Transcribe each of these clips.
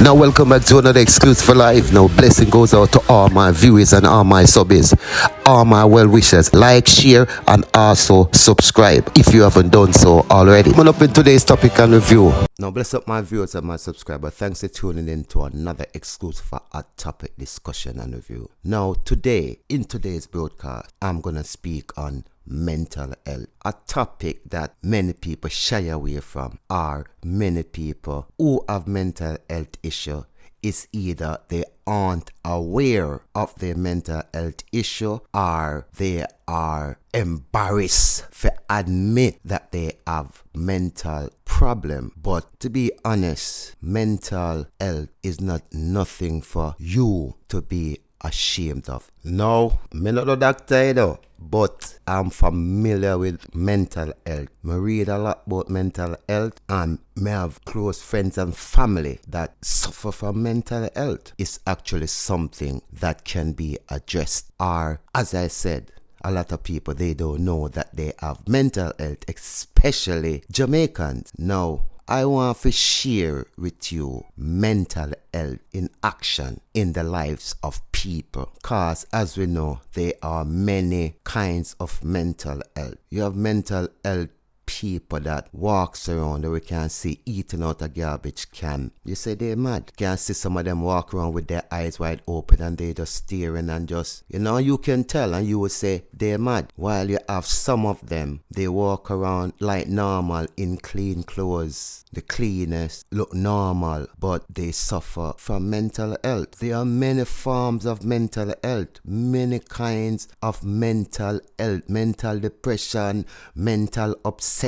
Now welcome back to another Exclusive for Life. Now blessing goes out to all my viewers and all my subbies, all my well-wishers. Like, share and also subscribe if you haven't done so already. Coming up in today's topic and review. Now bless up my viewers and my subscribers. Thanks for tuning in to another exclusive for a topic discussion and review. Now today, in today's broadcast, I'm gonna speak on mental health, a topic that many people shy away from, or many people who have mental health issue is either they aren't aware of their mental health issue or they are embarrassed to admit that they have mental problem. But to be honest, mental health is not nothing for you to be ashamed of. No, me not a doctor either, but I'm familiar with mental health. I read a lot about mental health and may have close friends and family that suffer from mental health. It's actually something that can be addressed. Or, as I said, a lot of people, they don't know that they have mental health, especially Jamaicans. Now, I want to share with you mental health in action in the lives of people. Because as we know, there are many kinds of mental health. You have mental health people that walks around that we can see eating out a garbage can. You say they're mad. You can see some of them walk around with their eyes wide open and they just staring and just, you can tell and you will say they're mad. While you have some of them, they walk around like normal in clean clothes. The cleanest look normal, but they suffer from mental health. There are many forms of mental health, many kinds of mental health, mental depression, mental obsession.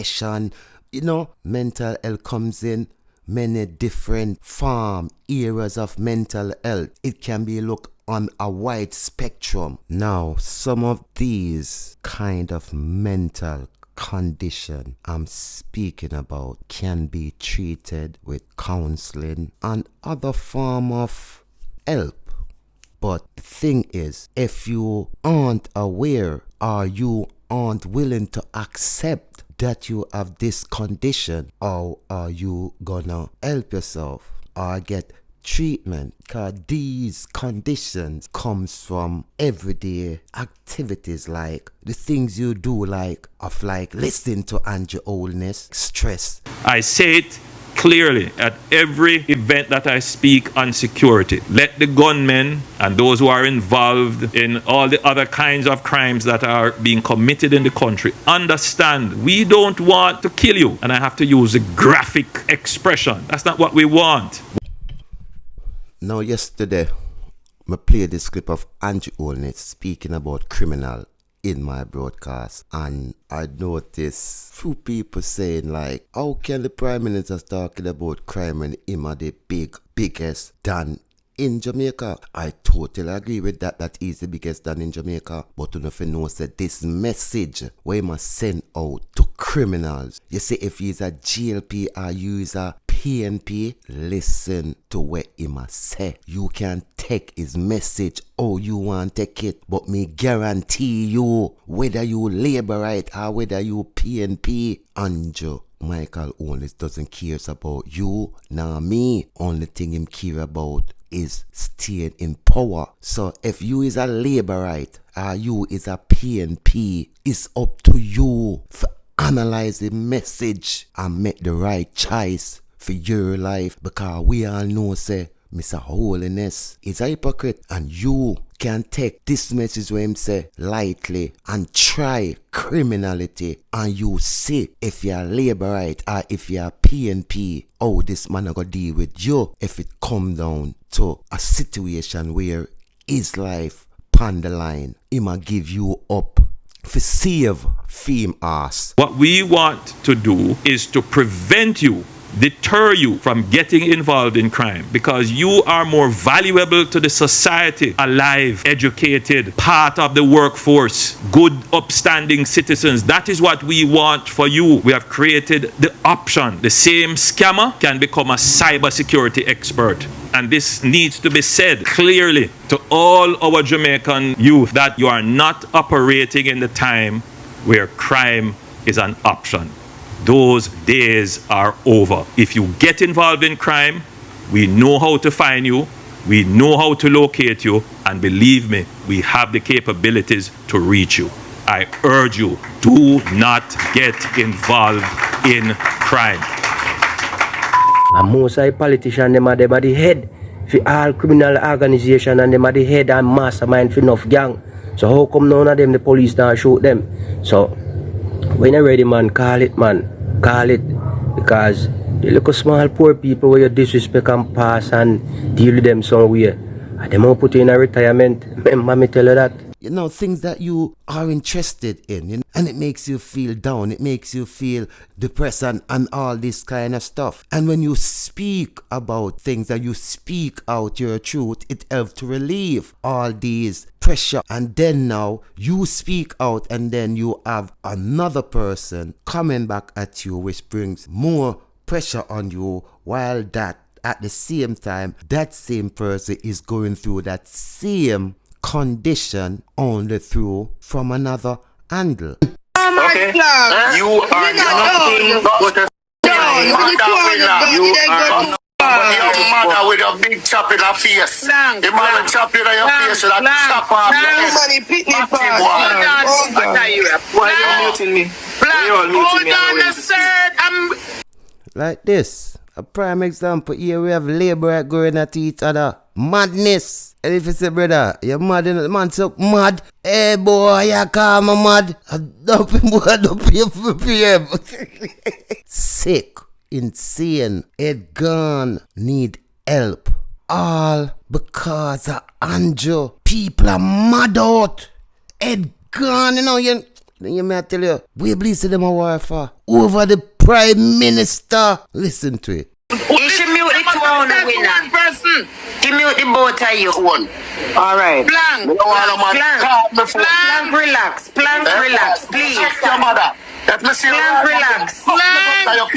Mental health comes in many different areas of mental health. It can be looked on a wide spectrum. Now, some of these kind of mental condition I'm speaking about can be treated with counseling and other form of help. But the thing is, if you aren't aware or you aren't willing to accept that you have this condition, how are you gonna help yourself or get treatment? Because these conditions comes from everyday activities, like the things you do, like listening to Holness, stress. I say it clearly at every event that I speak on security. Let the gunmen and those who are involved in all the other kinds of crimes that are being committed in the country understand we don't want to kill you. And I have to use a graphic expression. That's not what we want. Now, yesterday, I played this clip of Holness speaking about criminal in my broadcast, and I noticed few people saying like, how can the Prime Minister talking about crime when him are the biggest done in Jamaica? I totally agree with that. That is the biggest done in Jamaica. But you know that this message where he must send out to criminals. You see, if he's a GLP or you is a PNP, listen to what he must say. You can take his message how you want to take it, but me guarantee you, whether you labor right or whether you PNP, Andrew Michael Holness doesn't care about you nor me. Only thing him care about is staying in power. So if you is a laborite or you is a PNP, it's up to you to analyze the message and make the right choice for your life. Because we all know say Mr. Holness is a hypocrite, and you can take this message where him say lightly and try criminality, and you see if you're laborite or if you're PNP, how this man are gonna deal with you if it come down to a situation where his life on the line. He might give you up for save fame ass. What we want to do is to prevent you, deter you from getting involved in crime, because you are more valuable to the society, alive, educated, part of the workforce, good, upstanding citizens. That is what we want for you. We have created the option. The same scammer can become a cybersecurity expert. And this needs to be said clearly to all our Jamaican youth, that you are not operating in the time where crime is an option. Those days are over. If you get involved in crime, We know how to find you. We know how to locate you. And believe me, we have the capabilities to reach you. I urge you, do not get involved in crime. And most of the politicians, them are the head for all criminal organization, and them are the head and mastermind for enough gang. So how come none of them, the police now shoot them? So when you're ready, man, call it, man. Call it. Because the little small poor people where you disrespect and pass and deal with them somewhere, and them won't put you in a retirement. Remember me tell you that. You know, things that you are interested in, you know, and it makes you feel down, it makes you feel depressed and all this kind of stuff. And when you speak about things and you speak out your truth, it helps to relieve all these pressure. And then now you speak out, and then you have another person coming back at you, which brings more pressure on you, while that at the same time, that same person is going through that same condition only through from another angle. Okay. You are nothing but a your mother with a big chop in her face. The mother chop in your face with a chop off Why are you muting me? Hold on, sir. Like this. A prime example here, we have labor going at each other. Madness. And if you say, brother, you're mad, and the man so mad. Hey boy, you call me mad. I dump him, boy, I dump him for PM. Sick, insane, head gone, need help. All because of Andrew. People are mad out. Head gone, you know, you may tell you, we believe to them a war for over the Prime Minister. Listen to it. You should mute the two on the winner. Person. You mute the both of you. One. Alright. Blank. Blank, relax. Blank, relax, please. Your mother. Let me see Blank, relax. Blank.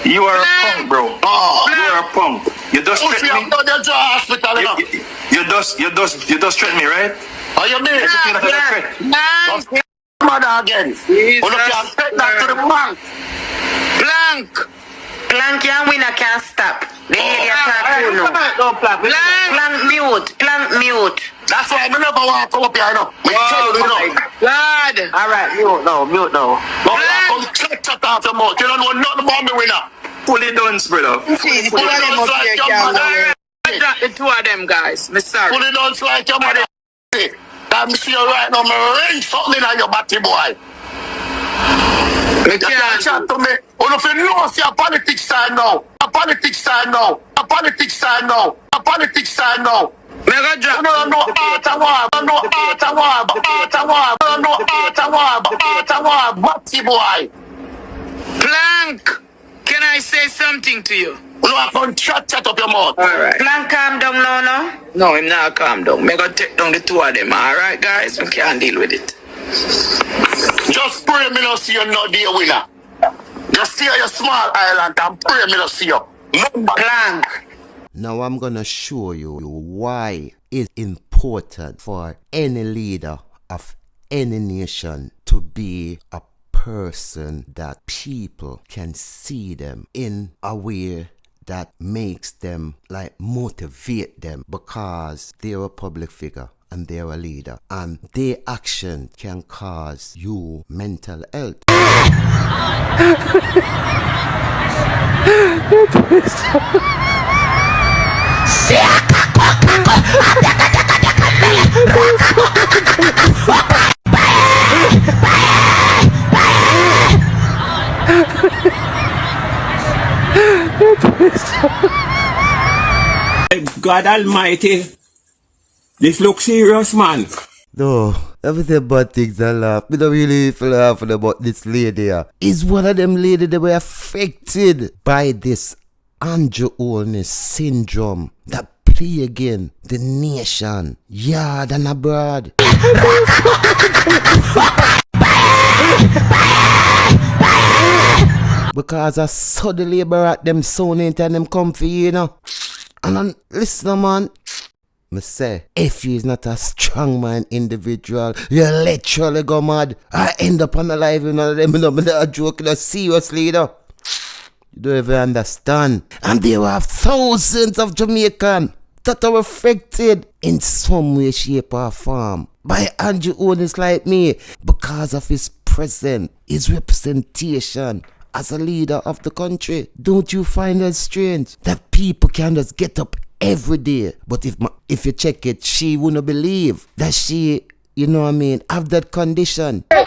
You are a punk, bro. You are a punk. You just threaten me. You just threaten me, right? Are you mother again? You can take that to the bank. Blank, your winner can't stop. The lady talk to you now. Blank, mute. That's why I never want to come up here, you know. Lord. Alright, mute now. Come chat off your mouth. You don't know nothing about me, winner. Pull it down, brother. Pull it down like your mother. Drop the two of them, guys. Me sorry. Pull it down like your mother. I'm see you right now. Me ring something on your body, boy. You can't chat to me. Or if you know, see a politics side now. A politics side now. Mega drop. No, Batty boy. Blank, can I say something to you? You have to chat up your mouth. Alright. Blank, calm down now, no? No, I'm not calm down. Mega take down the two of them. Alright, guys? We can't deal with it. Just pray me not see you no dear winner. Just stay on your small island and pray me not see you. Blank. Now I'm gonna show you why it's important for any leader of any nation to be a person that people can see them in a way that makes them like motivate them, because they're a public figure and they're a leader, and their action can cause you mental health. God Almighty, this looks serious, man. No, everything about things I laugh. We don't really feel laughing about this lady here. Is one of them ladies that were affected by this Holness syndrome that plaguing the nation, yard and abroad. Because I saw the labor at them sound into them comfy, you know. And listen, man. Me say, if you is not a strong man individual, you literally go mad. I end up on the live, you know, them, you know, a joke, you know, seriously, you know. You don't even understand. And there are thousands of Jamaicans that are affected in some way, shape or form by Holness like me because of his presence, his representation as a leader of the country. Don't you find it strange that people can just get up every day? But if you check it, she wouldn't believe that she, you know what I mean, have that condition. The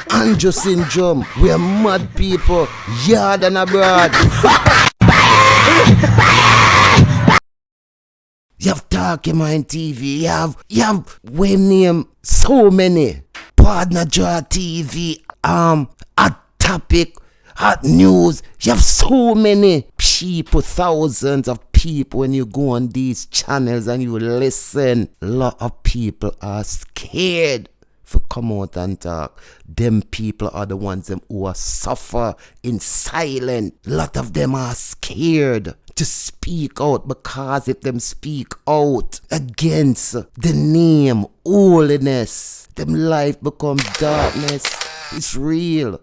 ANDRU-Syndrome, we are mad people, yard and abroad. You have Talking Mind TV, you have we name so many. Partner Draw TV, Hot Topic, Hot News. You have so many people, thousands of people. When you go on these channels and you listen, a lot of people are scared for come out and talk. Them people are the ones who are suffer in silence. A lot of them are scared to speak out, because if them speak out against the name Holness, them life become darkness. It's real.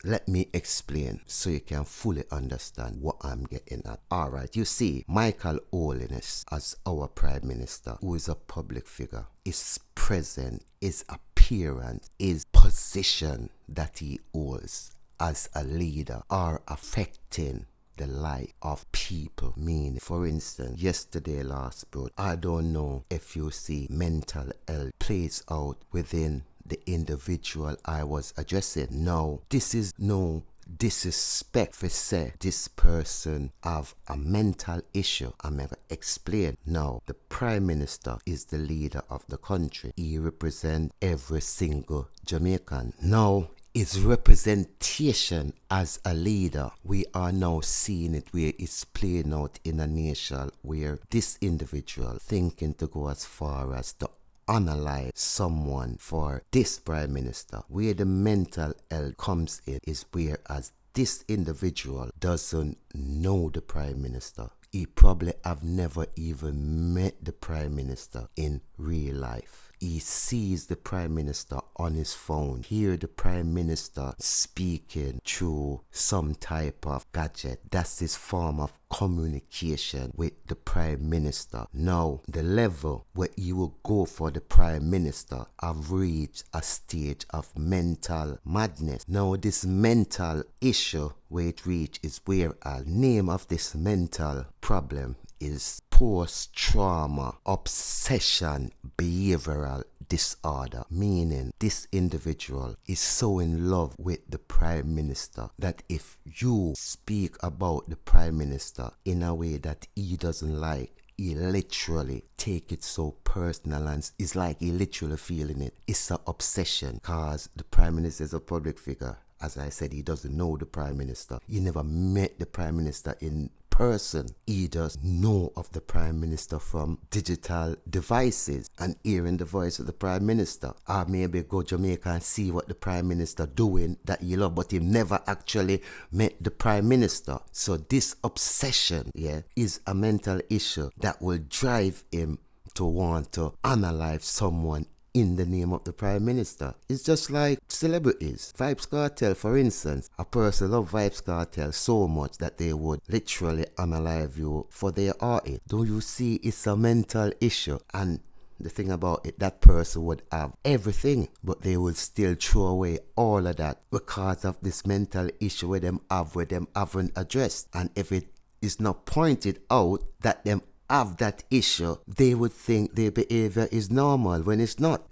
Let me explain so you can fully understand what I'm getting at. Alright, you see, Michael Holness, as our Prime Minister, who is a public figure, his presence, his appearance, his position that he holds as a leader are affecting the life of people. Meaning, for instance, yesterday last bro, I don't know if you see mental health plays out within the individual I was addressing. No, this is no disrespect for say this person have a mental issue. I'm gonna explain. Now, the Prime Minister is the leader of the country. He represents every single Jamaican. Now, his representation as a leader, we are now seeing it where it's playing out in a nation where this individual thinking to go as far as to analyze someone for this Prime Minister. Where the mental health comes in is whereas this individual doesn't know the Prime Minister. He probably have never even met the Prime Minister in real life. He sees the Prime Minister on his phone, hear the Prime Minister speaking through some type of gadget. That's his form of communication with the Prime Minister. Now, the level where you will go for the Prime Minister have reached a stage of mental madness. Now, this mental issue where it reach is where a name of this mental problem is post-trauma obsession behavioral disorder, meaning this individual is so in love with the Prime Minister that if you speak about the Prime Minister in a way that he doesn't like, he literally take it so personal and it's like he literally feeling it. It's an obsession because the Prime Minister is a public figure. As I said, he doesn't know the Prime Minister. He never met the Prime Minister in person. He does know of the Prime Minister from digital devices and hearing the voice of the Prime Minister. Or maybe go Jamaica and see what the Prime Minister doing that he love, but he never actually met the Prime Minister. So this obsession, is a mental issue that will drive him to want to analyze someone in the name of the Prime Minister. It's just like celebrities. Vybz Kartel, for instance. A person love Vybz Kartel so much that they would literally analyze you for their artist. Do you see it's a mental issue? And the thing about it, that person would have everything, but they would still throw away all of that because of this mental issue where them haven't addressed. And if it is not pointed out that them have that issue, they would think their behavior is normal when it's not.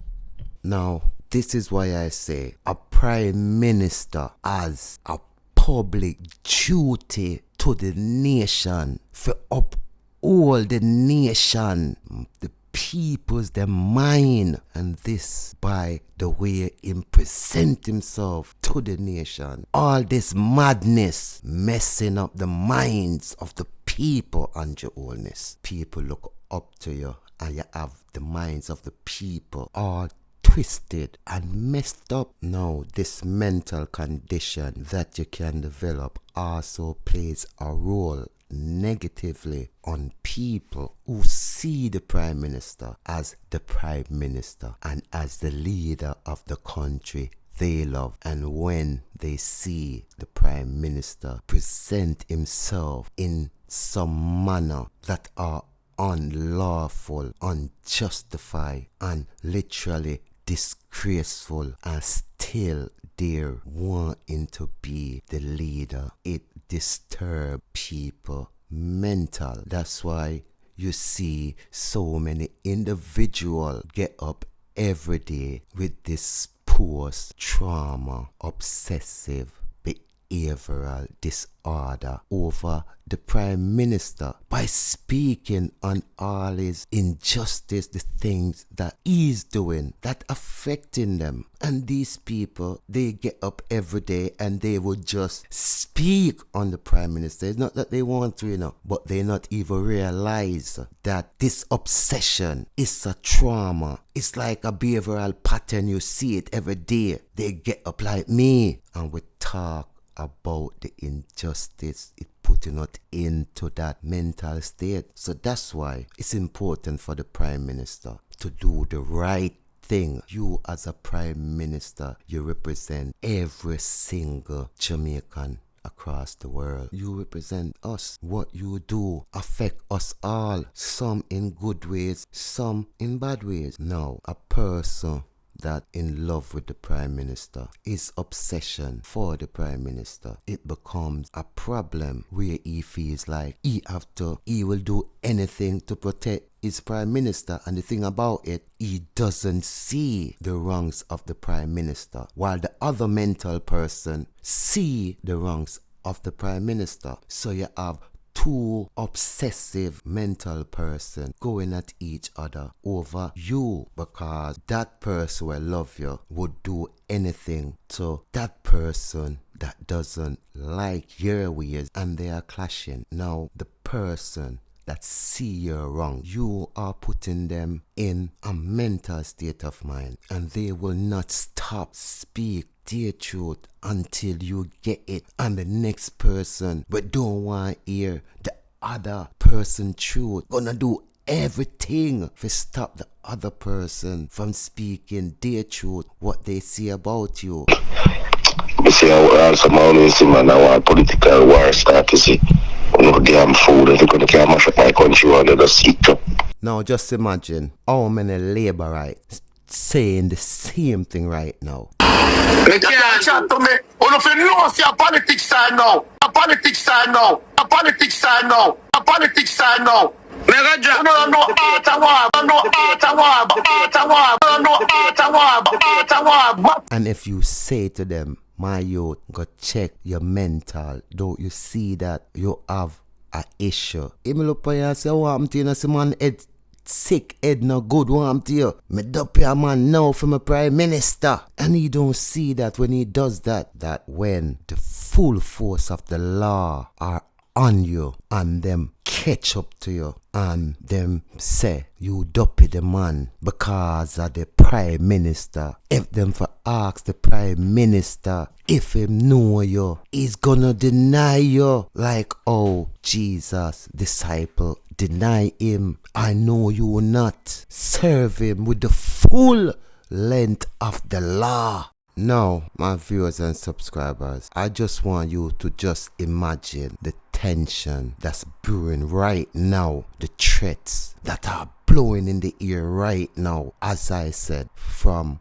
Now, this is why I say a Prime Minister has a public duty to the nation for uphold the nation, the people's their mind, and this by the way he present himself to the nation. All this madness messing up the minds of the people under Holness. People look up to you and you have the minds of the people all twisted and messed up. Now, this mental condition that you can develop also plays a role negatively on people who see the Prime Minister as the Prime Minister and as the leader of the country they love. And when they see the Prime Minister present himself in some manner that are unlawful, unjustified, and literally disgraceful, and still there wanting to be the leader, it disturbs people mental. That's why you see so many individuals get up every day with this post-trauma obsessive behavioral disorder over the Prime Minister by speaking on all his injustice, the things that he's doing that affecting them. And these people, they get up every day and they would just speak on the Prime Minister. It's not that they want to, but they not even realize that this obsession is a trauma. It's like a behavioral pattern. You see it every day. They get up like me and we talk about the injustice, it putting us into that mental state. So that's why it's important for the Prime Minister to do the right thing. You as a Prime Minister, you represent every single Jamaican across the world. You represent us. What you do affect us all, some in good ways, some in bad ways. Now, a person that in love with the Prime Minister, his obsession for the Prime Minister, it becomes a problem where he feels like he will do anything to protect his Prime Minister. And the thing about it, he doesn't see the wrongs of the Prime Minister, while the other mental person see the wrongs of the Prime Minister. So you have two obsessive mental person going at each other over you, because that person will love you would do anything to that person that doesn't like your ways, and they are clashing. Now the person that see you're wrong, you are putting them in a mental state of mind, and they will not stop speak their truth until you get it. And the next person but don't want to hear the other person truth gonna do everything to stop the other person from speaking their truth, what they see about you. You see, some always see, man, I want political war start to see. No damn fool, if you can't mash up my country, you want to seek up. Now just imagine how many labor rights saying the same thing right now. You can't chat to me. If you know see a politics time now. A politics time now. A politics time now. A politics time now. Mega drop. And if you say to them, my youth, go check your mental, don't you see that you have an issue? He me look at you and say, what happened to you? And I say, man, head sick, head no good, what happened to you? Me dup your man now for my Prime Minister. And he don't see that when he does that when the full force of the law are on you and them catch up to you and them say you dopey the man because of the Prime Minister. If them for ask the Prime Minister if him know you, he's gonna deny you like, oh, Jesus disciple deny him. I know you will not serve him with the full length of the law. Now, my viewers and subscribers, I just want you to just imagine the tension that's brewing right now, the threats that are blowing in the air right now, as I said, from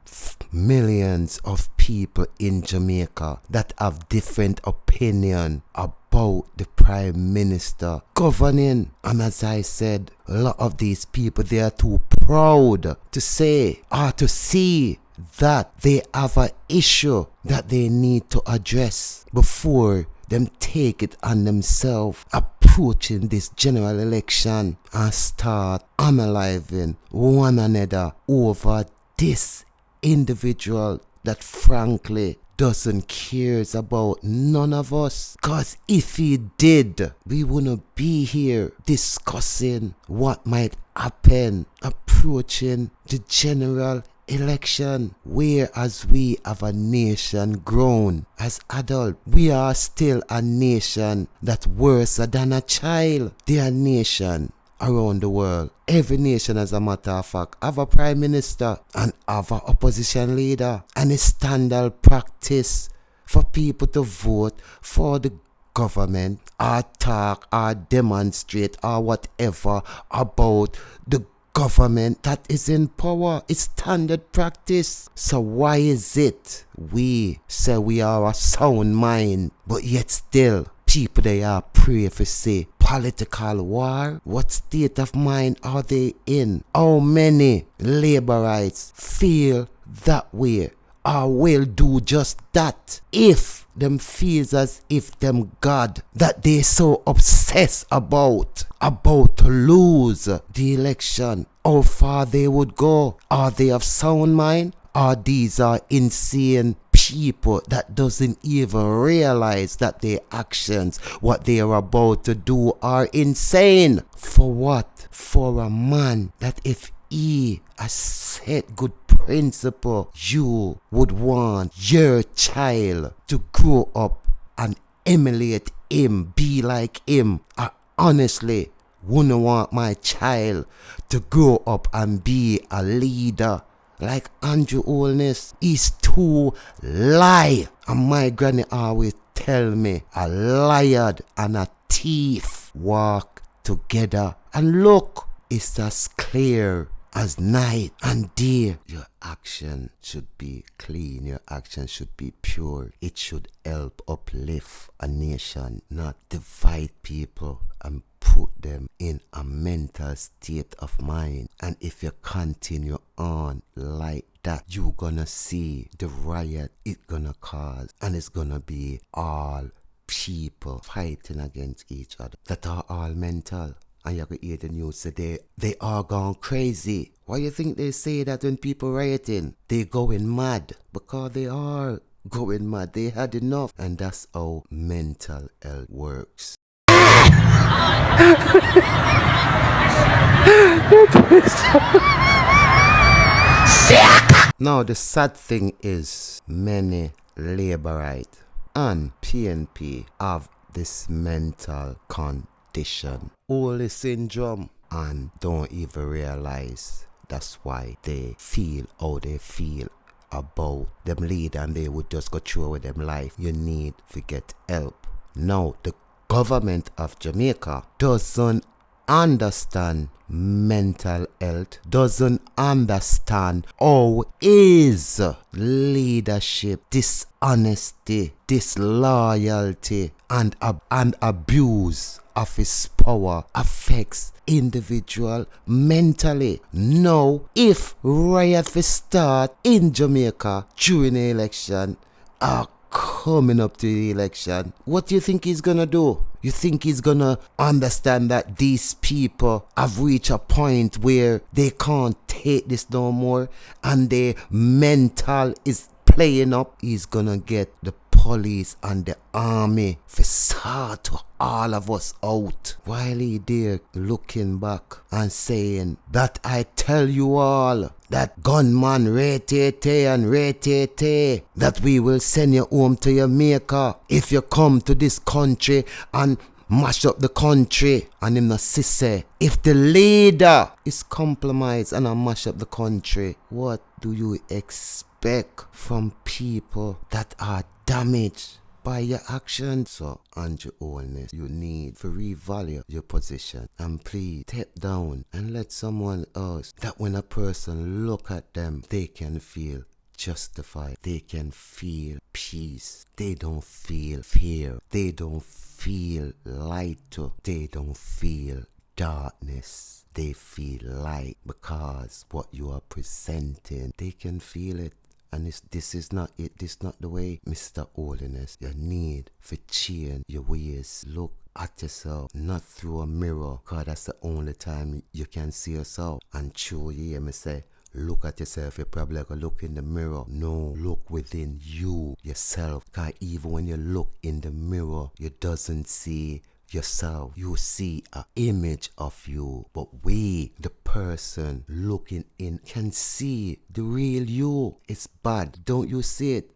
millions of people in Jamaica that have different opinion about the Prime Minister governing. And as I said, a lot of these people, they are too proud to say or to see that they have an issue that they need to address before them take it on themselves approaching this general election and start analyzing one another over this individual that frankly doesn't care about none of us. Because if he did, we wouldn't be here discussing what might happen approaching the general election, whereas we have a nation grown as adult, we are still a nation that's worse than a child. They are nation around the world. Every nation, as a matter of fact, have a prime minister and have an opposition leader. And it's standard practice for people to vote for the government or talk or demonstrate or whatever about the government that is in power. It's standard practice. So why is it we say we are a sound mind, but yet still people they are pray for say political war? What state of mind are they in? How many labor rights feel that way or will do just that if them feels as if them God that they so obsessed about to lose the election, how far they would go? Are they of sound mind, or these are insane people that doesn't even realize that their actions, what they are about to do, are insane? For what? For a man that if he has set good principle, you would want your child to grow up and emulate him, be like him. I honestly wouldn't want my child to grow up and be a leader like Holness. He's too lie. And my granny always tell me a liar and a thief walk together. And look, it's as clear as night and day. Your action should be clean. Your action should be pure. It should help uplift a nation, not divide people and put them in a mental state of mind. And if you continue on like that, you're gonna see the riot it gonna cause, and it's gonna be all people fighting against each other that are all mental. And you can hear the news today, they are gone crazy. Why you think they say that when people rioting, they going mad? Because they are going mad. They had enough. And that's how mental health works. Now the sad thing is, many labor rights and PNP have this mental condition, Holness syndrome, and don't even realize that's why they feel how they feel about them lead, and they would just go through with them life. You need to get help. Now the government of Jamaica doesn't understand mental health, doesn't understand how is leadership, dishonesty, disloyalty, and abuse of his power affects individual mentally. Now, if riot will start in Jamaica during the election, coming up to the election, what do you think he's gonna do? You think he's gonna understand that these people have reached a point where they can't take this no more and their mental is playing up? He's gonna get the police and the army to sort all of us out, while he there looking back and saying that I tell you all that gunman rate-tay and rate-tay, that we will send you home to your maker if you come to this country and mash up the country. And him not say, if the leader is compromised and I mash up the country, what do you expect from people that are damaged by your actions? So, Holness, you need to revalue your position and please step down and let someone else, that when a person look at them, they can feel justified, they can feel peace, they don't feel fear, they don't feel light, they don't feel darkness, they feel light, because what you are presenting, they can feel it. And this is not it. This is not the way, Mr. Holness. You need to change your ways. Look at yourself, not through a mirror, because that's the only time you can see yourself. And true, you hear me say, look at yourself. You probably gonna look in the mirror. No, look within you, yourself. Because even when you look in the mirror, you doesn't see yourself. You see an image of you, but we, the person looking in, can see the real you. It's bad. Don't you see it?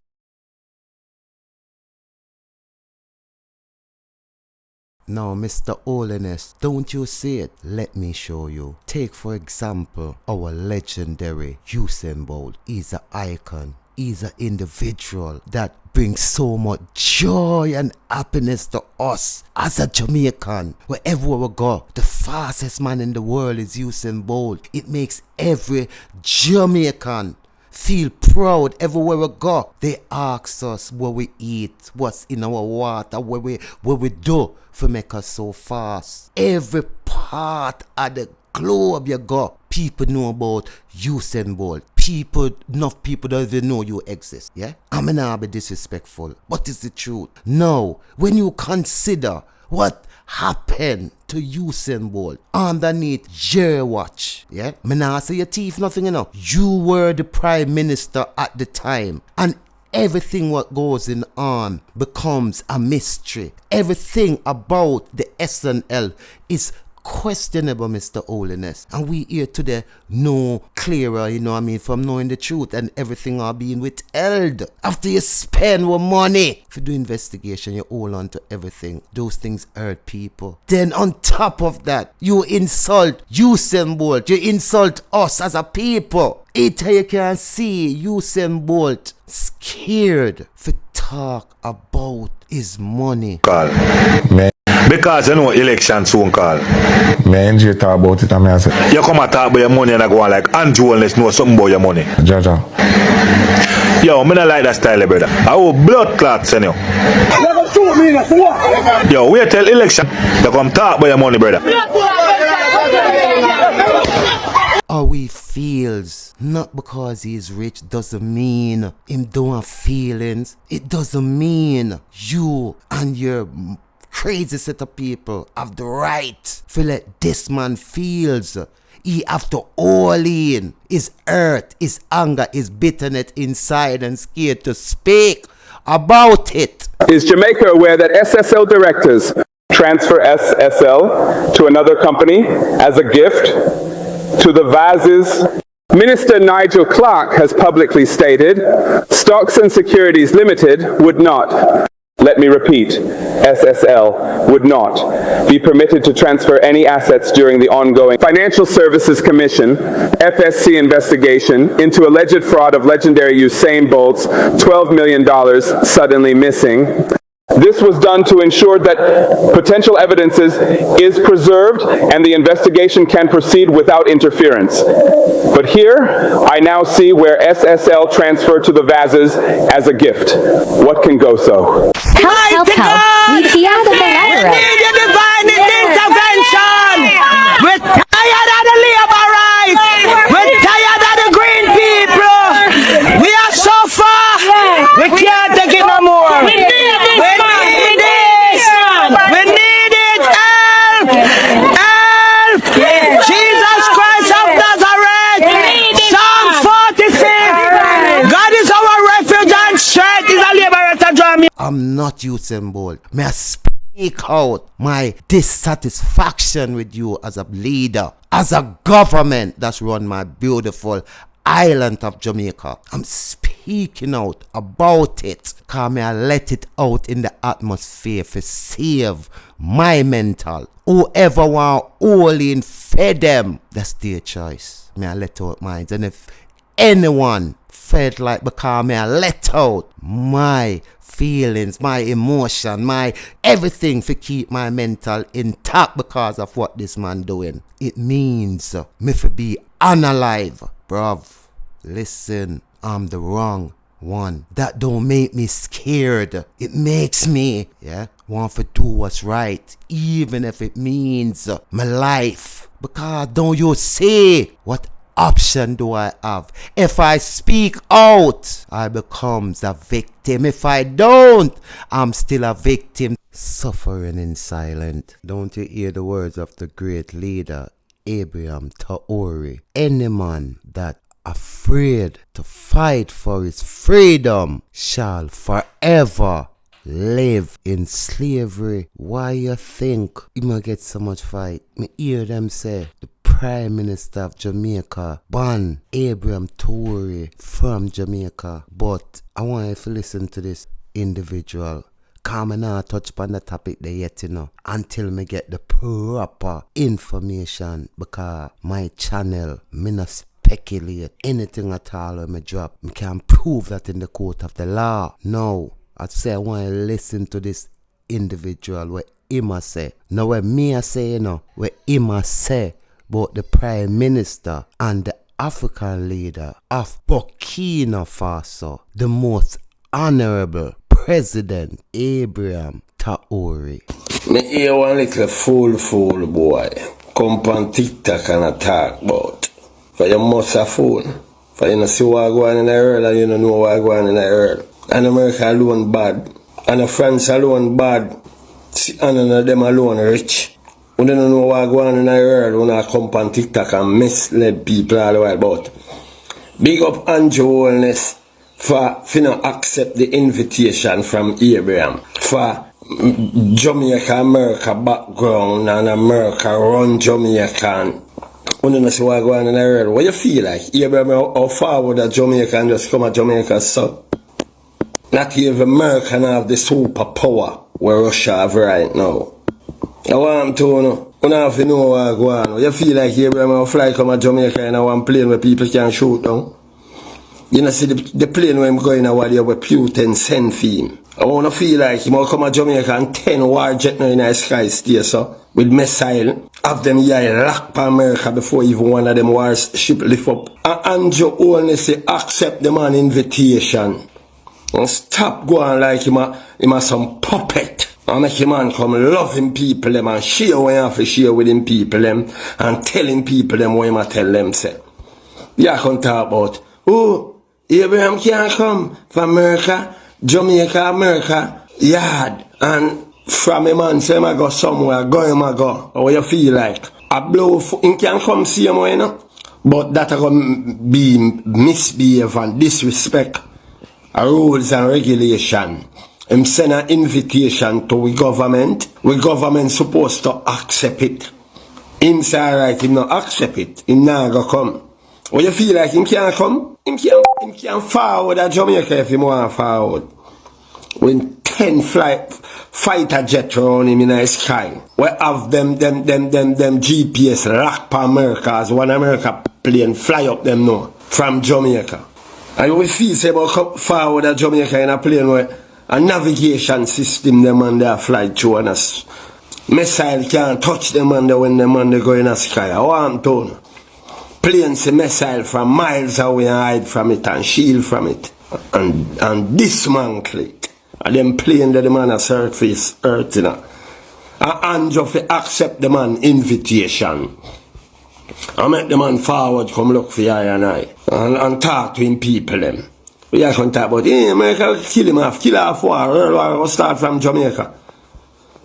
Now, Mr. Holness, don't you see it? Let me show you. Take, for example, our legendary Usain Bolt. He's an icon. He's an individual that brings so much joy and happiness to us as a Jamaican. Wherever we go, the fastest man in the world is Usain Bolt. It makes every Jamaican feel proud everywhere we go. They ask us what we eat, what's in our water, what we do to make us so fast. Every part of the globe you go, people know about Usain Bolt. Enough people don't even know you exist. Yeah? I'm not be disrespectful, but it's the truth. Now, when you consider what happened to Usain Bolt underneath your watch, yeah? Me nah say your teeth nothing, you know. You were the prime minister at the time, and everything what goes on becomes a mystery. Everything about the SNL is questionable, Mr. Holness. And we here today know clearer, you know what I mean, from knowing the truth, and everything are being withheld. After you spend more money if you do investigation, you hold on to everything. Those things hurt people. Then on top of that, you insult Usain Bolt. You insult us as a people. It you can see Usain Bolt scared to talk about his money. Call. Man. Because you know election soon call. Man, you talk about it, I say. You come and talk about your money and I go on like ANDRU-Syndrome know something about your money. Jaja. Yo, me not like that style, brother. I will blood clots in you. Yo, wait till election. You come talk about your money, brother. How he feels, not because he's rich doesn't mean him don't have feelings. It doesn't mean you and your crazy set of people have the right to let this man feels. He have to all in his hurt, his anger, his bitterness inside and scared to speak about it. Is Jamaica aware that SSL directors transfer SSL to another company as a gift to the VASs? Minister Nigel Clark has publicly stated Stocks and Securities Limited would not, let me repeat, SSL would not be permitted to transfer any assets during the ongoing Financial Services Commission FSC investigation into alleged fraud of legendary Usain Bolt's $12 million suddenly missing. This was done to ensure that potential evidence is preserved and the investigation can proceed without interference. But here, I now see where SSL transferred to the VASs as a gift. What can go so? Help. We see out of the letter. We need your divine intervention. We're tired of the labor rights. We're tired of the green people. We are so far. We can't take it no more. We need this. We need it. Help. Help. Jesus Christ of Nazareth. Psalm 46. God is our refuge and strength. Is a liberator drum. I'm not Usain Bolt. May I speak out my dissatisfaction with you as a leader, as a government that's run my beautiful island of Jamaica. I'm speaking out about it because may I let it out in the atmosphere to save my mental. Whoever want all in, fed them, that's their choice. May I let out mine. And if anyone felt like because may I let out my feelings, my emotion, my everything to keep my mental intact because of what this man doing, it means me to be unalive. Bruv, listen, I'm the wrong one. That don't make me scared. It makes me, want to do what's right, even if it means my life. Because don't you see what option do I have? If I speak out, I becomes a victim. If I don't, I'm still a victim, suffering in silence. Don't you hear the words of the great leader Abraham Tori? Any man that afraid to fight for his freedom shall forever live in slavery. Why you think he might get so much fight? Me hear them say the Prime Minister of Jamaica ban Abraham Tori from Jamaica. But I want you to listen to this individual. Cause me not touch upon the topic there yet, until me get the proper information. Because my channel, me not speculate anything at all when me drop. Me can prove that in the court of the law. No, I say I want to listen to this individual what him a say. Now what me a say, what him a say about the Prime Minister and the African leader of Burkina Faso, the most honorable President Abraham Traore. Me hear one little fool boy come on TikTok and attack about. For you must have phone. For you not see what go on in the world and you don't know what go on in the world. And America alone bad. And France alone bad. And none of them alone rich. We don't know what go on in the world. We not come on TikTok and mislead people all the way about. Big up ANDRU-Holness for not accept the invitation from Abraham. For Jamaica, America background and America run Jamaican. We don't see what go on in the world. What you feel like? Abraham, how far would a Jamaican just come to Jamaica, so? Not even America have the superpower where Russia have right now. I want to know. You don't have to know what go on. What you feel like Abraham will fly come to Jamaica in one plane where people can shoot down? You know, see the plane where I'm going now where Putin send for him. I want to feel like he will come to Jamaica and 10 war jet now in the sky stay, so, with missile. Have them here lock for America before even one of them wars ship lift up. And ANDRU-Holness accept the man invitation. And stop going like him a some puppet. And make him man come loving people them and share what you have to share with him people them and telling people them what you must tell them say. You can talk about, oh, Abraham can't come from America, Jamaica, America, yard. And from a man say I go somewhere, go. How you feel like? I blow, he can't come see him, you know? But that going to be misbehave and disrespect rules and regulation. Him send an invitation to the government. The government supposed to accept it. Him say alright, him not accept it. Him not go come. What you feel like him can't come? Him can't forward at Jamaica if he want forward. When 10 fighter jet around him in the sky. We have them GPS locked for America as one America plane fly up them now from Jamaica. And we feel say about come forward at Jamaica in a plane where a navigation system them and they fly through and us. Missile can't touch them and when them and they go in the sky. I want to know. Planes a missile from miles away and hide from it and shield from it. And dismantle it. And them plane that the man a surface earth, you know. And just accept the man invitation. And make the man forward come look for I and talk to him people them. We are going to talk about, hey, America kill him off, kill off war, World War will start from Jamaica.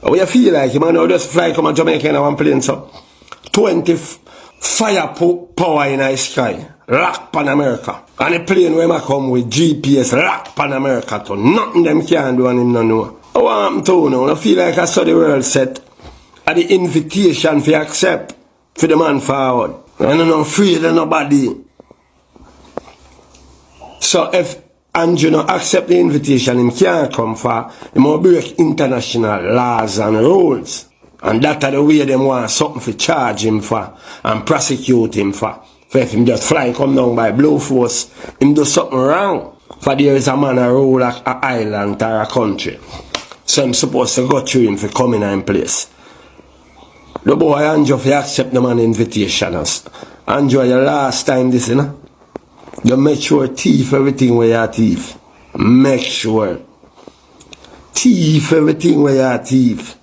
What you feel like, man, now just fly come to Jamaica in one plane, so 20 fire power in the sky, lock pan America. And the plane where I come with GPS, lock pan America, so nothing them can do and him no know. I want to know, I feel like I saw the world set, at the invitation for accept, for the man forward. I don't know, afraid of nobody. So if Andrew not accept the invitation, him can't come for, he must break international laws and rules. And that's the way them want something to charge him for and prosecute him for. For if him just fly come down by blue force, him do something wrong. For there is a man a rule an island or a country. So I'm supposed to go through him for coming in place. The boy Andrew if you accept the man invitation. Andrew, your last time this, you know? You make sure thief everything where you thief. Make sure. Thief everything where you thief.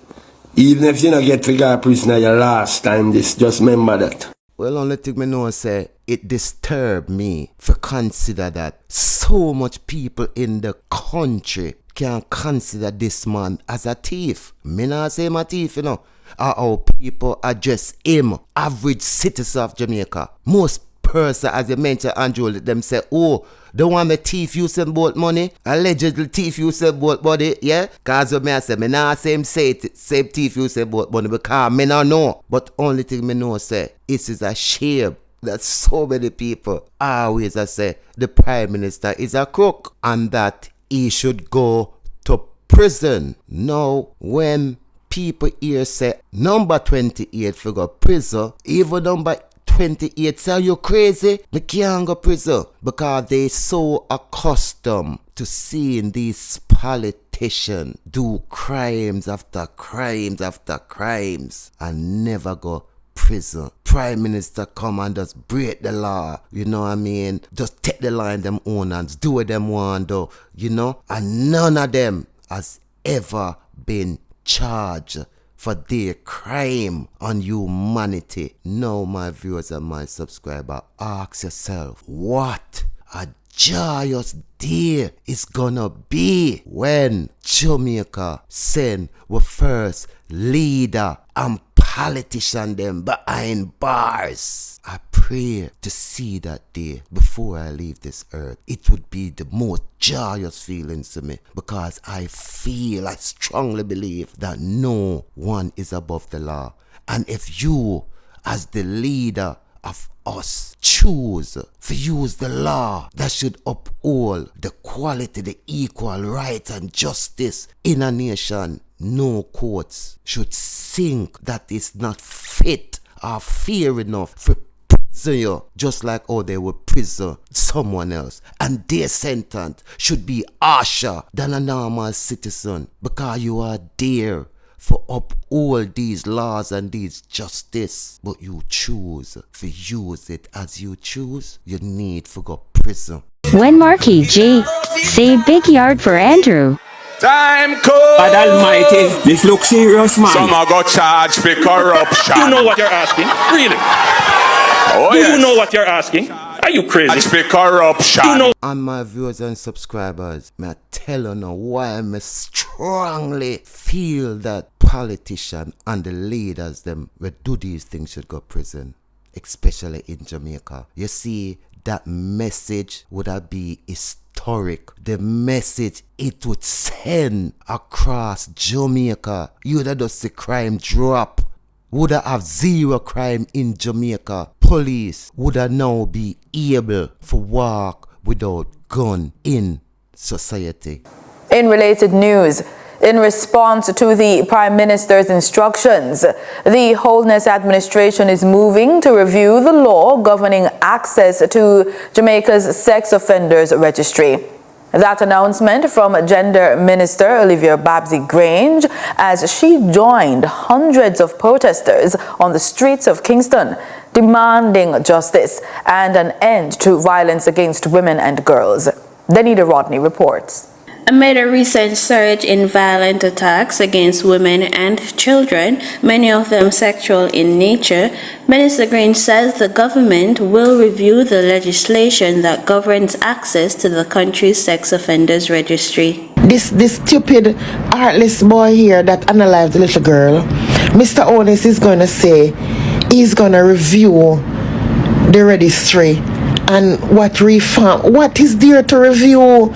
Even if you don't get to go prisoner your last time this, just remember that. Well, only thing me know say, it disturbed me to consider that so much people in the country can consider this man as a thief. Me not say him a thief, you know. Or how people address him, average citizen of Jamaica. Most person, as you mentioned, Andrew, them say, oh, The one me thief Usain Bolt money, allegedly thief Usain Bolt body, yeah? Cause what me I say, me nah same thief Usain Bolt money because me nah know. But only thing me know say, it is a shame that so many people always say the Prime Minister is a crook and that he should go to prison. Now, when people here say number 28 for go prison, even number 28 say, are you crazy? They can't go prison because they so accustomed to seeing these politicians do crimes after crimes after crimes and never go prison. Prime Minister come and just break the law, you know what I mean? Just take the law in them own hands, do what them want do, you know? And none of them has ever been charged for their crime on humanity. Now, my viewers and my subscribers, ask yourself, what a joyous day is gonna be when Jamaica send our first leader and politician them behind bars. I pray to see that day before I leave this earth. It would be the most joyous feelings to me because I strongly believe that no one is above the law. And if you, as the leader of us, choose to use the law that should uphold the quality, the equal rights and justice in a nation, no courts should think that it's not fit or fair enough for prison you, just like how they would prison someone else. And their sentence should be harsher than a normal citizen because you are there for uphold these laws and these justice. But you choose to use it as you choose, you need to go prison. When Marquis G. Say big yard for Andrew. Time code. God Almighty, this looks serious, man. Some are got charged for corruption. You know what you're asking? Really? Oh, Do yes. you know what you're asking? Are you crazy? Charged for corruption. You know. And my viewers and subscribers, may I tell you now why I strongly feel that politicians and the leaders them will do these things should go prison, especially in Jamaica. You see, that message would have be historic. The message it would send across Jamaica. You would have just see crime drop. Would have zero crime in Jamaica. Police would have now be able to walk without gun in society. In related news, in response to the Prime Minister's instructions, the Holness administration is moving to review the law governing access to Jamaica's sex offenders registry. That announcement from Gender Minister Olivia Babsy-Grange as she joined hundreds of protesters on the streets of Kingston demanding justice and an end to violence against women and girls. Denida Rodney reports. Amid a recent surge in violent attacks against women and children, many of them sexual in nature, Minister Grange says the government will review the legislation that governs access to the country's sex offenders registry. This stupid, heartless boy here that unalived the little girl, Mr. Holness is going to say he's going to review the registry and what is there to review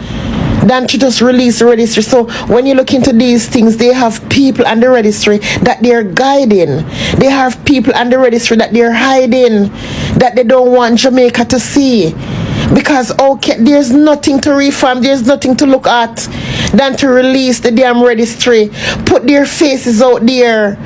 than to just release the registry. So when you look into these things, they have people on the registry that they're guiding. They have people on the registry that they're hiding, that they don't want Jamaica to see. Because there's nothing to reform, there's nothing to look at than to release the damn registry. Put their faces out there.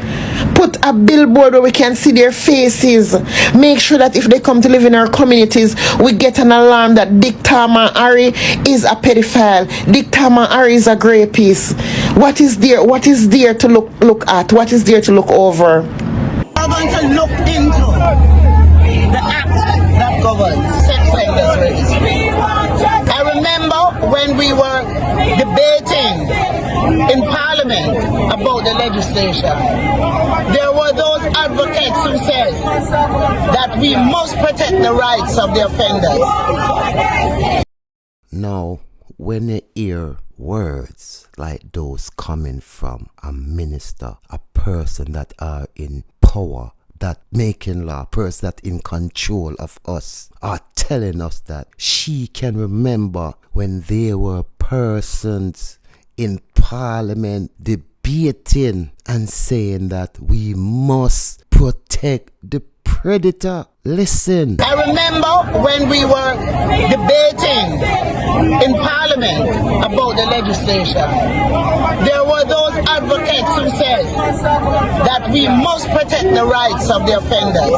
Put a billboard where we can see their faces. Make sure that if they come to live in our communities, we get an alarm that Dick Tama Harry is a pedophile. Dick Tama Harry is a rapist. What is there? What is there to look at? What is there to look over? I'm going to look into the act that governs sex offenders registry. I remember when we were debating in Parliament about the legislation, there were those advocates who said that we must protect the rights of the offenders. Now, when you hear words like those coming from a minister, a person that are in power, that making law, person that in control of us, are telling us that she can remember when there were persons in Parliament debating and saying that we must protect the predator. Listen. I remember when we were debating in Parliament about the legislation, there were those advocates who said that we must protect the rights of the offenders.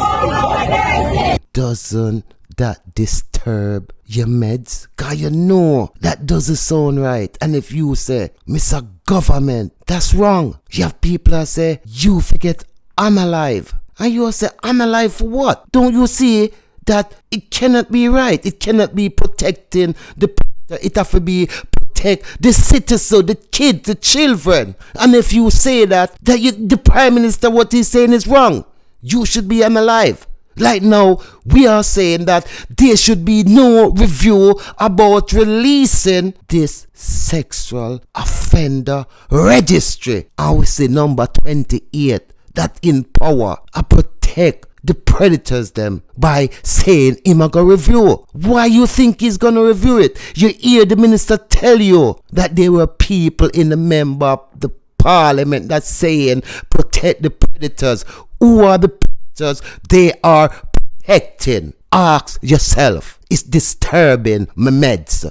Doesn't that disturb your meds? Cause you know that doesn't sound right. And if you say, Mr. Government, that's wrong. You have people that say, you forget I'm alive. And you say, I'm alive for what? Don't you see that it cannot be right? It cannot be protecting the... It have to be protect the citizens, the kids, the children. And if you say that the Prime Minister, what he's saying is wrong. You should be alive. Like now, we are saying that there should be no review about releasing this sexual offender registry. And we say number 28. That in power I protect the predators them by saying him gonna review. Why you think he's gonna review it? You hear the minister tell you that there were people in the member of the Parliament that saying protect the predators. Who are the predators they are protecting? Ask yourself. It's disturbing my meds.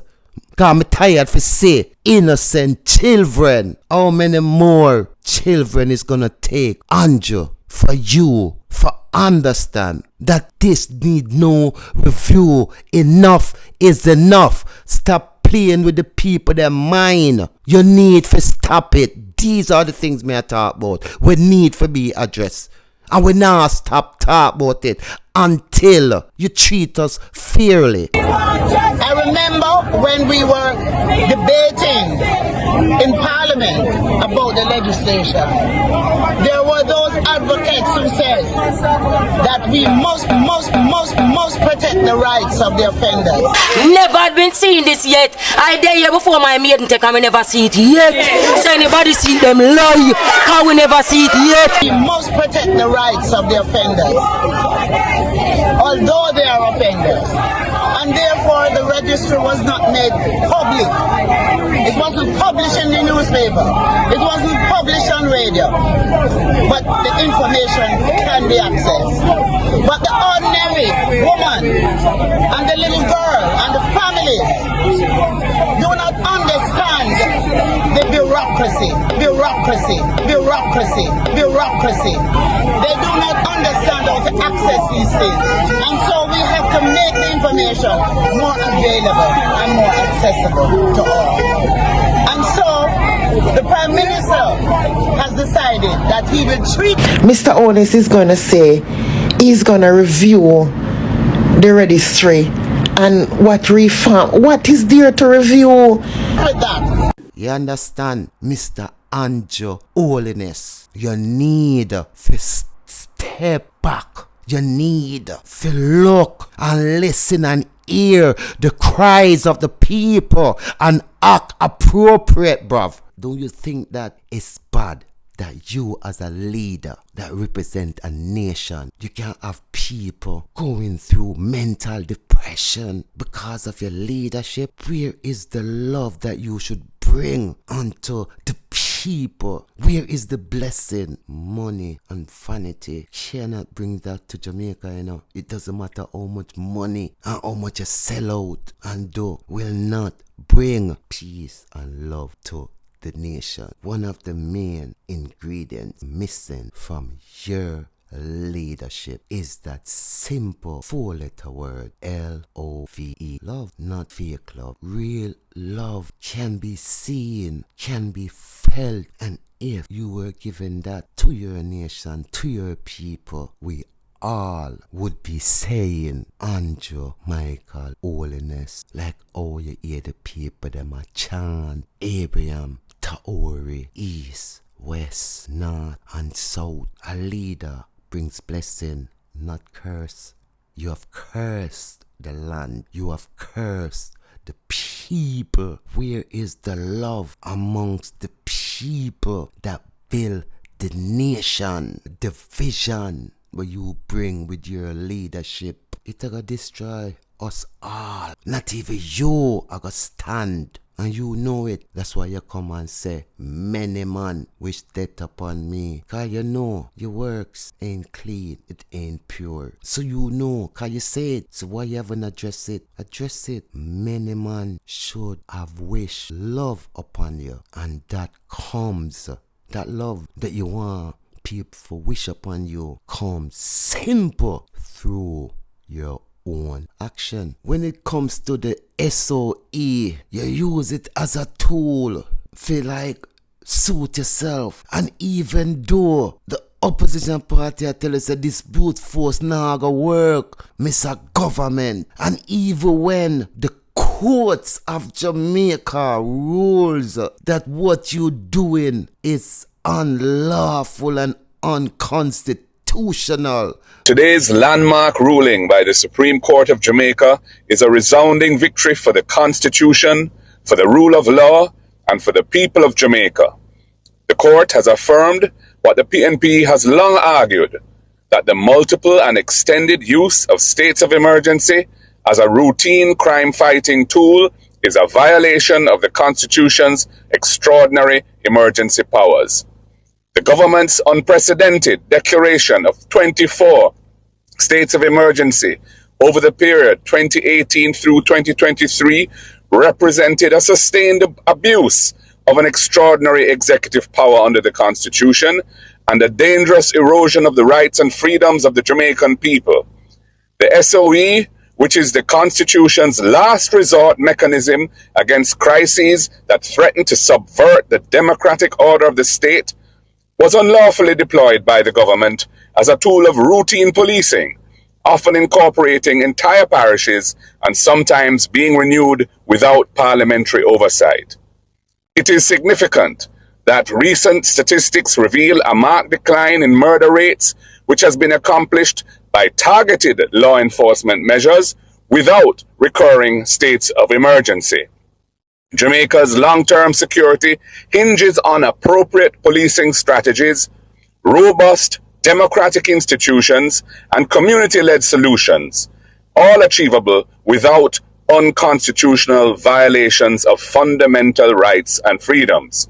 Cause I'm tired for say innocent children. How many more children is gonna take, Andrew, for you for understand that this need no review? Enough is enough. Stop playing with the people, their mind. You need to stop it. These are the things me I talk about. We need to be addressed. And we now stop talking about it until you treat us fairly. I remember when we were debating in Parliament about the legislation, there were those advocates who said that we must protect the rights of the offenders. Never had been seen this yet. I there here before my maiden take and we never see it yet. So anybody see them lie, how we never see it yet. We must protect the rights of the offenders, although they are offenders. And therefore the registry was not made public. It wasn't published in the newspaper. It wasn't published on radio. But the information can be accessed. But the ordinary woman and the little girl and the families do not understand the bureaucracy. They do not understand how to access these things. And so we have to make the information more available and more accessible to all. And so the Prime Minister has decided that he will treat... Mr. Holness is going to say he's going to review the registry and what is there to review. With that. You understand, Mr. Holness? You need to step back. You need to look and listen and hear the cries of the people and act appropriate, bruv. Don't you think that it's bad that you as a leader that represent a nation, you can have people going through mental depression because of your leadership? Where is the love that you should bring unto the people? Where is the blessing? Money and vanity cannot bring that to Jamaica, you know. It doesn't matter how much money and how much you sell out and do, will not bring peace and love to the nation. One of the main ingredients missing from your leadership is that simple 4-letter word, L-O-V-E. Love, not fake love. Real love can be seen, can be felt, and if you were given that to your nation, to your people, we all would be saying Andrew, Michael, Holness, like how you hear the people them a chant Abraham, Tori, east, west, north and south. A leader brings blessing, not curse. You have cursed the land. You have cursed the people. Where is the love amongst the people that build the nation? Division but you bring with your leadership, it gonna destroy us all. Not even you are gonna stand. And you know it. That's why you come and say, many man wish death upon me. Cause you know your works ain't clean, it ain't pure. So you know, cause you say it. So why you haven't addressed it? Address it. Many man should have wished love upon you. And that comes, that love that you want people to wish upon you comes simple through your own action. When it comes to the SOE, you use it as a tool. Feel like suit yourself. And even though the opposition party tell us that this brute force now gonna work, Mr. Government, and even when the courts of Jamaica rules that what you doing is unlawful and unconstitutional. Today's landmark ruling by the Supreme Court of Jamaica is a resounding victory for the Constitution, for the rule of law, and for the people of Jamaica. The court has affirmed what the PNP has long argued, that the multiple and extended use of states of emergency as a routine crime-fighting tool is a violation of the Constitution's extraordinary emergency powers. The government's unprecedented declaration of 24 states of emergency over the period 2018 through 2023 represented a sustained abuse of an extraordinary executive power under the Constitution and a dangerous erosion of the rights and freedoms of the Jamaican people. The SOE, which is the Constitution's last resort mechanism against crises that threaten to subvert the democratic order of the state, was unlawfully deployed by the government as a tool of routine policing, often incorporating entire parishes and sometimes being renewed without parliamentary oversight. It is significant that recent statistics reveal a marked decline in murder rates, which has been accomplished by targeted law enforcement measures without recurring states of emergency. Jamaica's long-term security hinges on appropriate policing strategies, robust democratic institutions, and community-led solutions, all achievable without unconstitutional violations of fundamental rights and freedoms.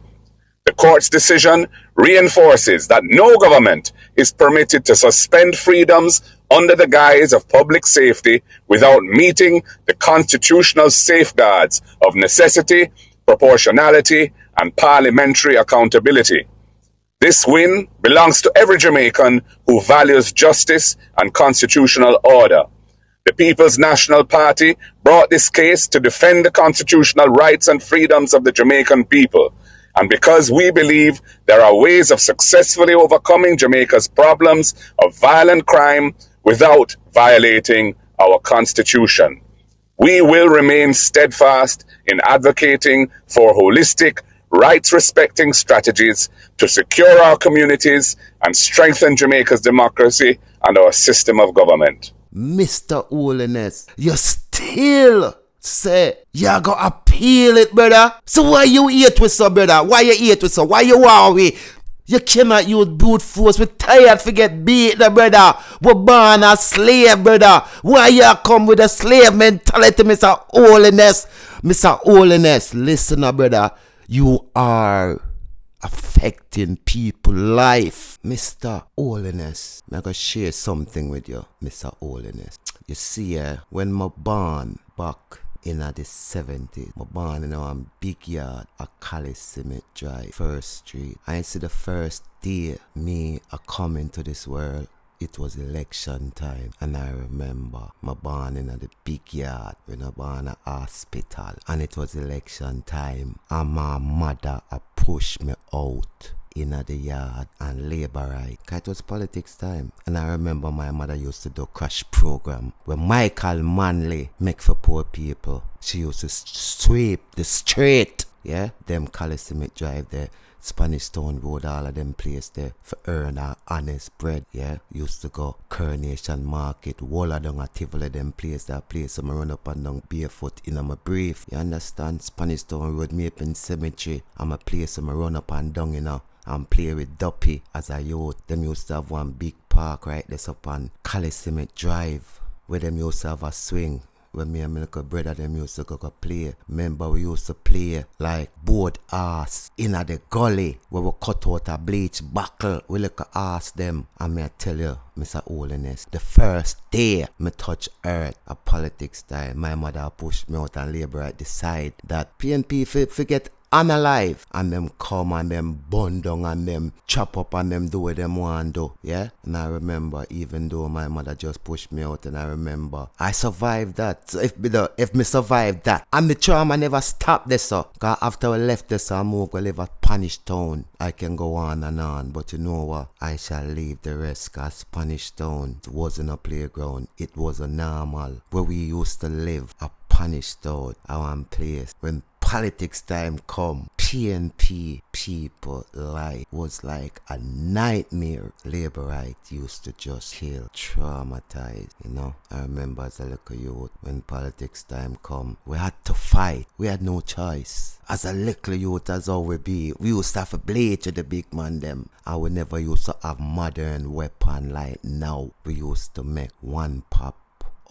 The court's decision reinforces that no government is permitted to suspend freedoms under the guise of public safety without meeting the constitutional safeguards of necessity, proportionality, and parliamentary accountability. This win belongs to every Jamaican who values justice and constitutional order. The People's National Party brought this case to defend the constitutional rights and freedoms of the Jamaican people. And because we believe there are ways of successfully overcoming Jamaica's problems of violent crime without violating our Constitution, we will remain steadfast in advocating for holistic, rights-respecting strategies to secure our communities and strengthen Jamaica's democracy and our system of government. Mr. Holness, you still say you go appeal it, brother. So why you hate with so, brother? Why you hate with so? Why you want we? You cannot use brute force. We're tired to get beaten, brother. We're born a slave, brother. Why you come with a slave mentality, Mr. Holness? Mr. Holness, listen, brother. You are affecting people's life. Mr. Holness, I'm going to share something with you, Mr. Holness. You see, when I born back in the 70s, I born in a big yard at Illicit Drive, 1st Street. I see the first day me a coming to this world, it was election time, and I remember my born in the big yard when I born in a hospital, and it was election time, and my mother pushed me out in the yard and labor right. It was politics time, and I remember my mother used to do crash program where Michael Manley make for poor people. She used to sweep the street, yeah, them Illicit Drive there, Spanish Town Road, all of them place there for earn our honest bread, yeah. Used to go Coronation Market, Walla down at Tivoli, them place, that place, so I run up and down barefoot in my brief, you understand? Spanish Town Road, Maple Cemetery, I'm a place, so I run up and down, you know, and play with Duppy as a youth. Them used to have one big park right this up on Coliseum Drive, where them used to have a swing. When me and my little brother them used to go play. Remember we used to play like board ass in a the gully where we cut out a bleach buckle. We look at ass them. And me I tell you, Mr. Holness, the first day me touch earth a politics time, my mother pushed me out and labor at the side that PNP forget I'm alive, and them come and them burn down and them chop up and them do what them want do, yeah? And I remember, even though my mother just pushed me out, and I remember I survived that. So if me survived that, and the trauma never stopped this, so cause after I left this, I'm going to live a Spanish town. I can go on and on, but you know what? I shall leave the rest, cause Spanish town wasn't a playground, it was a normal where we used to live. A Spanish town, our place. When politics time come, PNP people was like a nightmare. Labor right used to just kill, traumatize, you know. I remember as a little youth, when politics time come, we had to fight. We had no choice. As a little youth as how we be, we used to have a blade to the big man them. And we never used to have modern weapon like now. We used to make one pop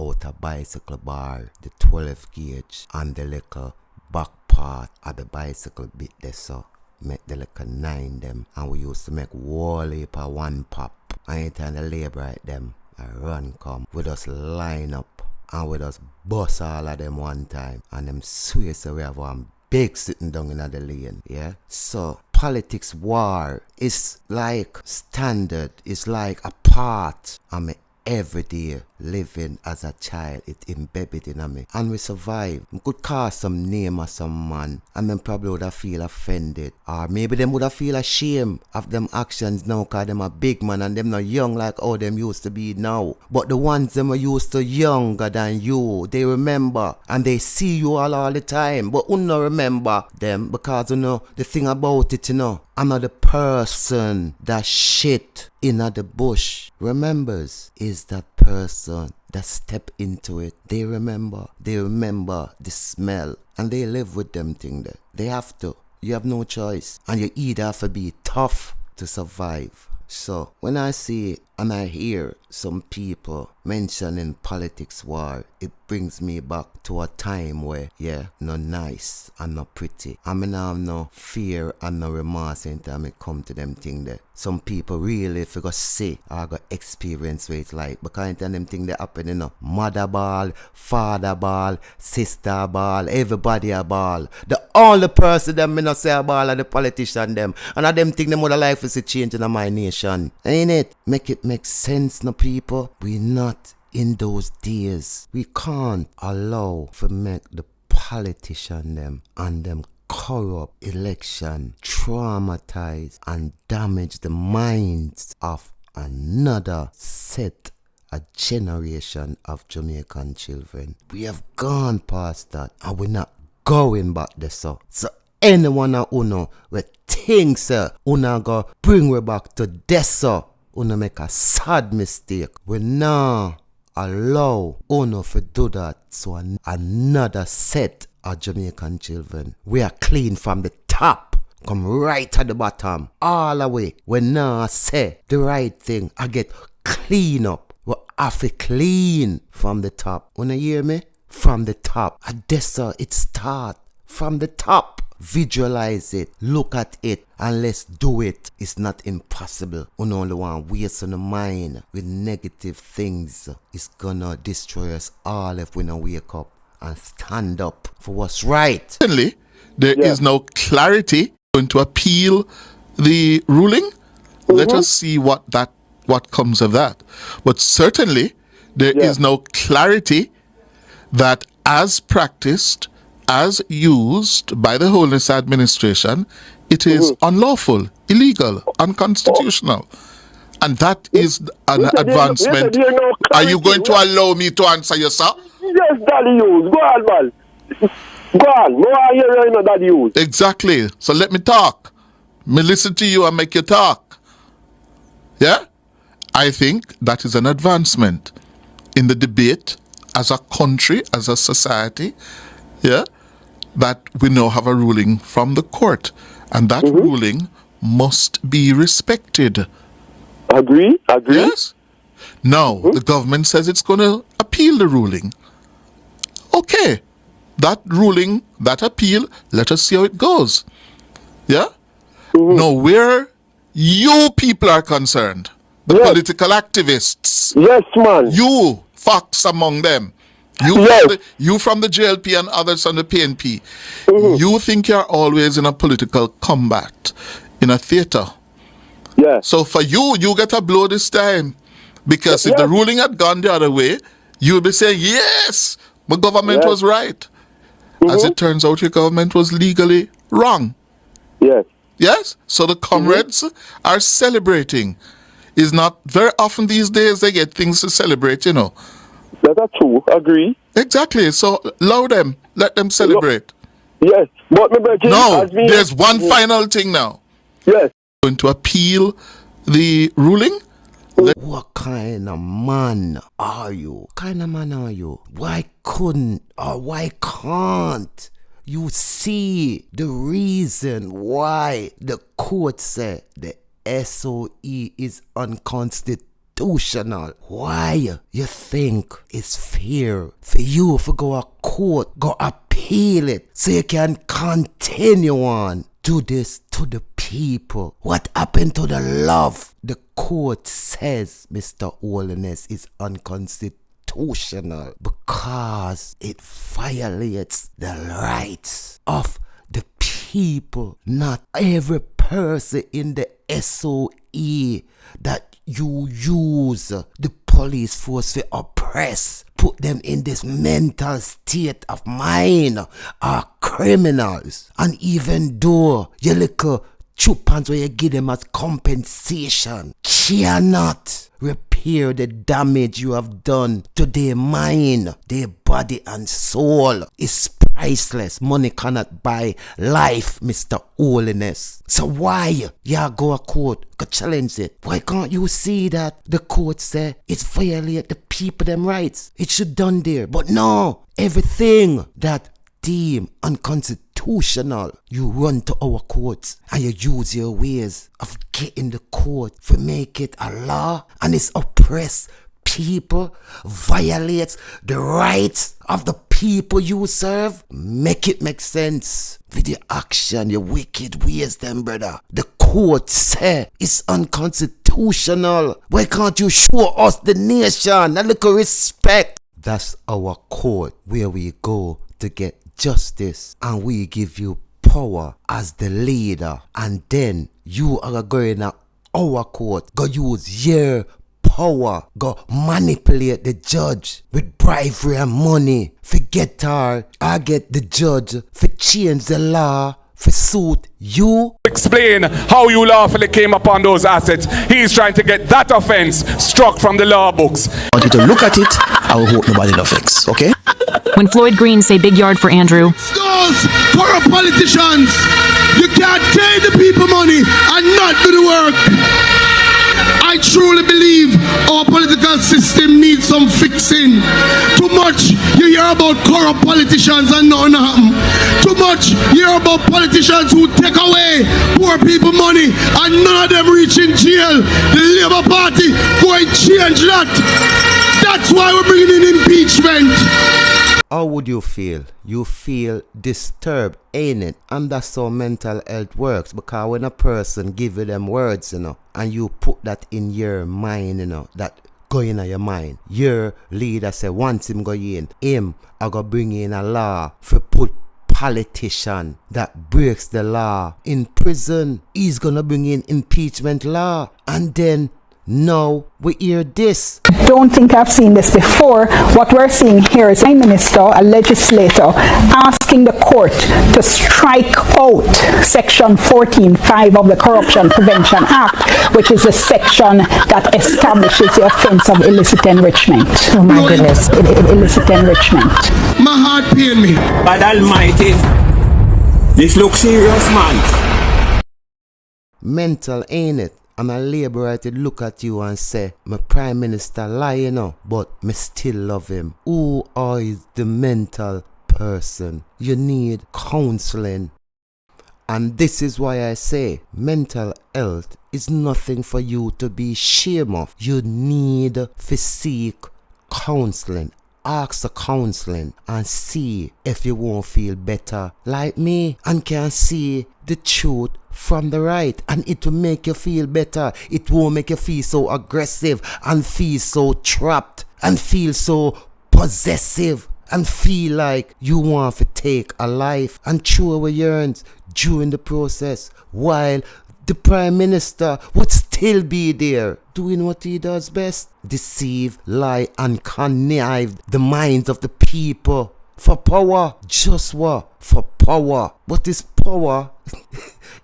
out a bicycle bar, the 12 gauge, and the little back part of the bicycle bit there, so make the little 9 them, and we used to make wall heap of one pop. Anytime the labor right them, I run come, we just line up and we just bust all of them one time, and them swear so we have one big sitting down in the lane, yeah? So politics war is like standard, it's like a part of me every day living as a child. It embedded in me, and we survive. We could call some name of some man, and them probably would have feel offended, or maybe them would have feel ashamed of them actions now, cause them a big man and them not young like how them used to be now. But the ones them were used to younger than you, they remember and they see you all the time, but you no remember them, because you know the thing about it, you know, another person that shit in the bush remembers is that person that step into it. They remember the smell, and they live with them thing there. They have to. You have no choice, and you either have to be tough to survive. So when I see and I hear some people mentioning politics war, it brings me back to a time where, yeah, no nice and no pretty. I mean, I have no fear and no remorse anytime it come to them thing there. Some people really figure say I got experience what it's like, because anytime them thing that happen, you know, mother ball, father ball, sister ball, everybody a ball. The only person them me not say a ball are the politician them, and I them think them other life is a change in my nation. Ain't it? Make it make sense, no people. We not in those days. We can't allow for make the politician them and them corrupt election traumatize and damage the minds of another set a generation of Jamaican children. We have gone past that, and we're not going back there. So anyone who know we think una go bring we back to this, una make a sad mistake. We now allow una to do that. So another set of Jamaican children, we are clean from the top, come right at the bottom, all the way. We now say the right thing, I get clean up. We have to clean from the top. Wanna hear me? From the top. And this it start from the top. Visualize it, look at it, and let's do it. It's not impossible. We only want waste on the mind with negative things. It's gonna destroy us all if we don't wake up and stand up for what's right. Certainly, there is no clarity going to appeal the ruling. Let us see what comes of that. But certainly, there is no clarity that as practiced, as used by the Holness administration, it is unlawful, illegal, unconstitutional. And that is an advancement. Are you going to allow me to answer you, sir? Yes, Daddy Use. Go on, man. Go on. No, I hear you, Daddy Use. Exactly. So let me talk. Me listen to you and make you talk. Yeah? I think that is an advancement in the debate as a country, as a society. Yeah? That we now have a ruling from the court, and that ruling must be respected. Agree? Yes. Now, the government says it's going to appeal the ruling. Okay. That ruling, that appeal, let us see how it goes. Yeah? Now, where you people are concerned, the political activists. Yes, man. You, Fox among them. You from the JLP and others on the PNP. You think you're always in a political combat, in a theater. Yeah. So for you get a blow this time. Because if the ruling had gone the other way, you'll be saying, yes, my government was right. As it turns out, your government was legally wrong. Yes. Yes? So the comrades are celebrating. It's not very often these days they get things to celebrate, you know. That's true. Agree. Exactly. So allow them. Let them celebrate. Yes. But my brother, no, there's one final thing now. Yes. Going to appeal the ruling. What kind of man are you? What kind of man are you? Why couldn't or why can't you see the reason why the court said the SOE is unconstitutional? Why you think it's fair for you to go to court, go appeal it, so you can continue on? Do this to the people. What happened to the love? The court says Mr. Holness is unconstitutional because it violates the rights of the people. Not every person in the SOE that you use the police force to oppress, put them in this mental state of mind, are criminals. And even though your little chupans where you give them as compensation cannot repair the damage you have done to their mind, their body and soul. It's priceless. Money cannot buy life, Mr. Holness. So why you go to court, go challenge it? Why can't you see that the court say it's violate the people them rights? It should done there. But no, everything that deem unconstitutional, you run to our courts and you use your ways of getting the court to make it a law, and it's oppressed people, violates the rights of the people you serve. Make it make sense with your action, your wicked ways them, brother. The court say it's unconstitutional. Why can't you show us, the nation, a little respect? That's our court where we go to get justice, and we give you power as the leader, and then you are going to our court, go use your power, go manipulate the judge with bribery and money, forget her, I get the judge for change the law for suit you. Explain how you lawfully came upon those assets. He's trying to get that offense struck from the law books. I want you to look at it. I will hope nobody no vex, okay? When Floyd Green say big yard for Andrew. Those corrupt politicians, you can't take the people money and not do the work. I truly believe our political system needs some fixing. Too much you hear about corrupt politicians and nothing happen. Too much you hear about politicians who take away poor people money and none of them reach in jail. The Labour Party going to change that. That's why we're bringing in impeachment. How would you feel? You feel disturbed, ain't it? And that's how mental health works. Because when a person give you them words, you know, and you put that in your mind, you know, that go in your mind. Your leader say once him go in, him I go bring in a law for put politician that breaks the law in prison. He's gonna bring in impeachment law, and then now we hear this. I don't think I've seen this before. What we're seeing here is a minister, a legislator, asking the court to strike out Section 14(5) of the Corruption Prevention Act, which is a section that establishes the offense of illicit enrichment. Oh my goodness. Illicit enrichment. My heart pain me. God Almighty, this looks serious, man. Mental, ain't it? And a laborer to look at you and say, my prime minister lie, you know, but me still love him. Who is the mental person? You need counseling. And this is why I say mental health is nothing for you to be ashamed of. You need to seek counseling. Ask the counseling and see if you won't feel better like me and can see the truth from the right, and it will make you feel better. It won't make you feel so aggressive and feel so trapped and feel so possessive and feel like you want to take a life and throw away yearns during the process, while the Prime Minister would still be there doing what he does best: deceive, lie and connive the minds of the people for power. Just what? For power. What is power?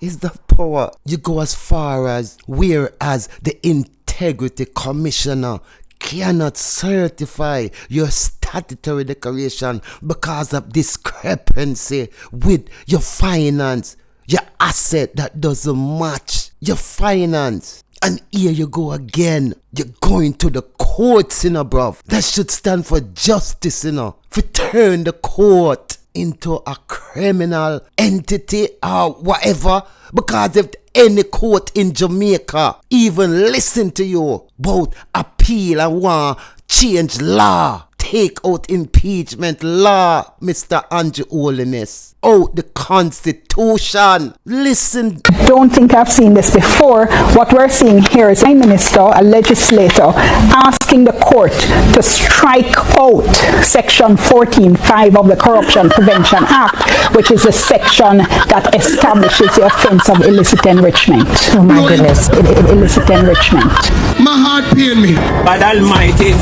Is the power. You go as far as whereas the Integrity Commissioner cannot certify your statutory declaration because of discrepancy with your finance, your asset that doesn't match your finance. And here you go again. You're going to the courts, bruv. That should stand for justice, For turn the court into a criminal entity or whatever. Because if any court in Jamaica even listen to you about appeal and want change law, take out impeachment law, Mr. Holness, out the Constitution. Listen. I don't think I've seen this before. What we're seeing here is a minister, a legislator, asking the court to strike out Section 14(5) of the Corruption Prevention Act, which is a section that establishes the offense of illicit enrichment. Oh my goodness. Illicit enrichment. My heart pain me. God Almighty,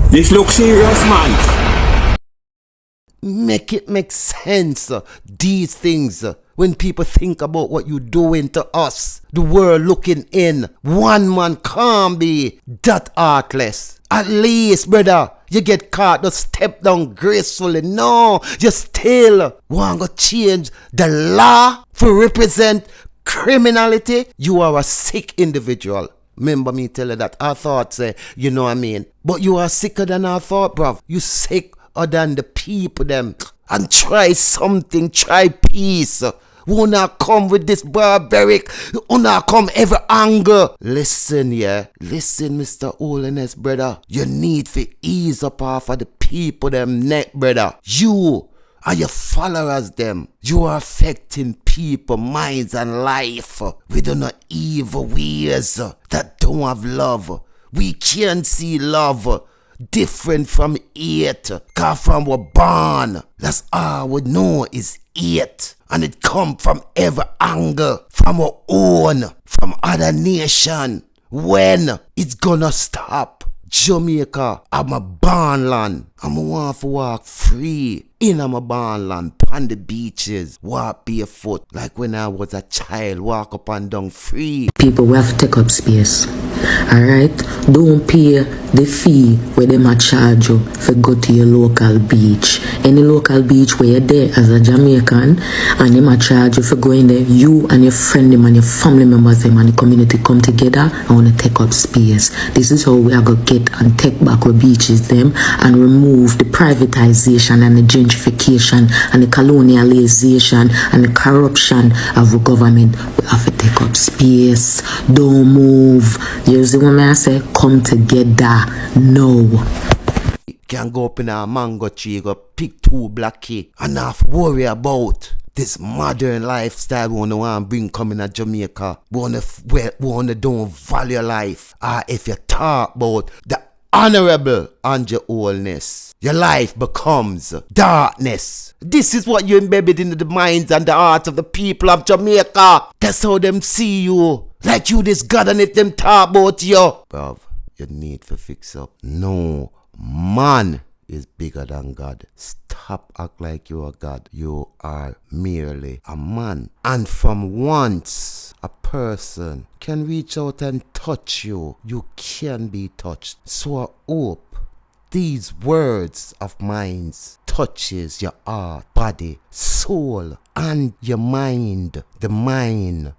this looks serious, man. Make it make sense, these things. When people think about what you're doing to us, the world looking in, one man can't be that heartless. At least, brother, you get caught, just step down gracefully. No, you still want to change the law to represent criminality. You are a sick individual. Remember me tell you that our thoughts, you know what I mean? But you are sicker than our thought, bruv. You sick than the people them. And try something, try peace. Who not come with this barbaric, who not come every anger. Listen, listen, Mr. Holness, brother. You need to ease up off of the people them neck, brother. You and your followers them. You are affecting people, minds and life. We don't know evil ways that don't have love. We can't see love different from hate. Cause from we're born, that's all we know is hate. And it come from every angle, from our own, from other nation. When it's gonna stop? Jamaica, I'm a born land. I'm a want to walk free in my born land, on the beaches, walk barefoot, like when I was a child, walk up and down free. People, we have to take up space. Alright? Don't pay the fee where they might charge you if you go to your local beach. Any local beach where you're there as a Jamaican and they might charge you for going there, you and your friend them and your family members them and the community come together and want to take up space. This is how we are going to get and take back our beaches them and remove the privatization and the gentrification and the colonialization and the corruption of the government. We have to take up space. Don't move. You see what I say? Come together. No. You can go up in a mango tree, go pick 2 blackie and not worry about this modern lifestyle we want to bring coming to Jamaica. We want to don't value life. If you talk about the honorable ANDRU-Holness, your life becomes darkness. This is what you embedded into the minds and the hearts of the people of Jamaica. That's how them see you. Like you this God, and if them talk about you. Bruv, you need to fix up. No man is bigger than God. Stop act like you are God. You are merely a man. And from once a person can reach out and touch you, you can be touched. So I hope these words of mine touches your heart, body, soul, and your mind. The mind